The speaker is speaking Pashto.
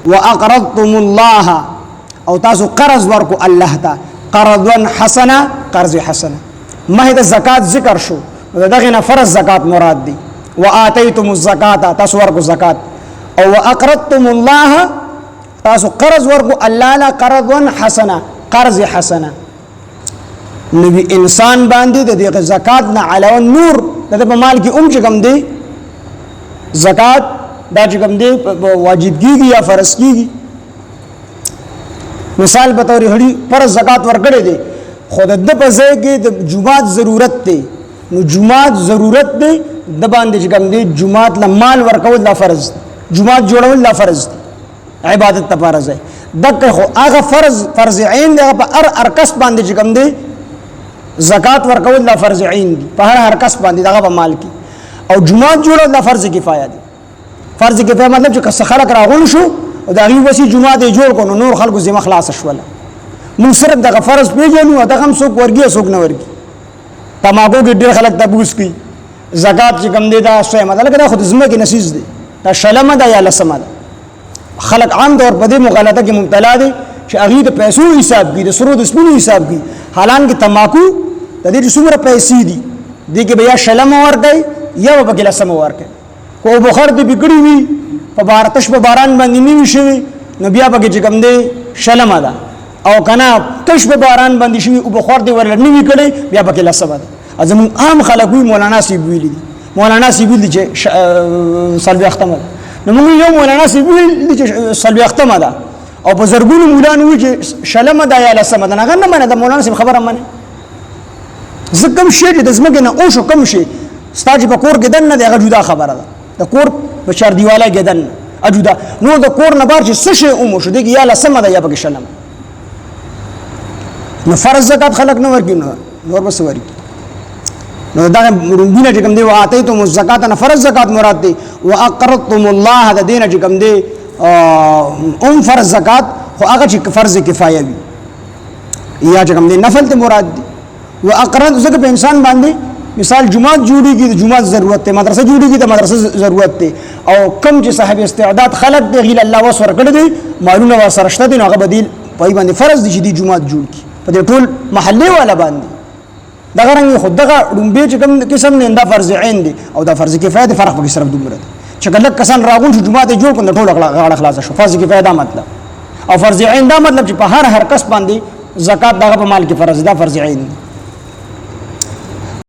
واقرضتم الله او تاسو قرض ورکو الله ته قرضا حسنا قرض حسنا ما د زکات ذکر شو دغه نه فرض زکات مراد دی واتیتم الزکات تاسو ورکو زکات او واقرضتم الله تاسو قرض ورکو الله لا قرضا حسنا قرض حسنا نبی انسان باندې د دې زکات نه علاوه نور د مال کې چې کوم دی زکات دا چې کوم دی واجب کیږي یا فرض کیږي مثال به تور هړي پر زکات ورکړي دي خود د په ځای کې د جمعات ضرورت دی نو جمعات ضرورت دی د باندې چې کوم دی جمعات له مال ورکول لا فرض جمعات جوړول لا فرض عبادت ته فرض دی دغه خو هغه فرض عین دی په هر کس باندې چې کوم دی زکات ورکول لا فرض عین دی په هر کس باندې دغه په مال کې او جمعات جوړول لا فرض کفایه دی فرض کفایه مطلب چې کس خلق راغون شو دا غي وسی جمعه دې جوړ کو نور خلکو زما خلاص شول موږ صرف دغه فرض پیژنو دا هم څوک ورګي څوک نه ورګي تماګو کې ډېر خلک تبوس کوي زکات چې کم دی دا څه مطلب دا خود زما کې نصیز دی دا شلمه دا یا لسمه ده خلک عام طور په دې مغالطه کې مبتلا دي چې هغه د پیسو حساب کوي د سرو د سپینو حساب کوي حالانکه تماکو د دې څومره پیسې دي دې کې بیا شلمه ورګي یا په کې لسمه ورګي کو بخار دې بګړي وي په بارتش په باران باندې نیوي شوی نو بیا پکې چې کوم دی شلمه ده او کنه تش په باران باندې شوی او بخار دی ورل نیوي کړي بیا پکې لسمه ده ازم عام خلک وی مولانا سی ویل دي مولانا سی ویل دي چې سلبي ختمه نو موږ یو مولانا سی ویل دي چې سلبي ختمه ده او په زرګونو مولانا وی چې شلمه ده یا لسمه ده نه منه د مولانا سی خبره منه زکم شی د زمګه نه او شو کم شي ستاج په کور کې دنه دغه جدا خبره ده د کور په چار دیواله کې دنه اجودا نو د کور نه بار چې سشه اومو شو دغه یا لسمه ده یا په شلمه نو فرض زکات خلق نه ورګي نور بس ورګي نو دا رونګونه چې کوم دی واتیتم الزکات نه فرض زکات مراد دی واقرضتم الله د دینه چې کوم دی فرض زکات خو هغه چې فرض کفایه وي یا چې کوم دی نفل ته مراد دی واقرض زکه په انسان باندې مثال جمعات جوړیږي د جمعات ضرورت ته مدرسه جوړیږي د مدرسه ضرورت ته او کم چې صاحب استعداد خلق دی غیل الله وسور کړی دی معلومه وسرشته دی هغه بدیل پای باندې فرض دي چې دی جمعات جوړ کی په دې ټول محله والا باندې دغه رنګ خود دغه ډومبه چې کوم قسم نه دا فرض عین دي او دا فرض کفایه فرق به صرف دومره چې کله کسان راغون شو جمعات جوړ کړي ټول غاړه خلاص شو فرض کفایه دا مطلب او فرض عین دا مطلب چې په هر کس باندې زکات دغه په مال کې فرض دا فرض عین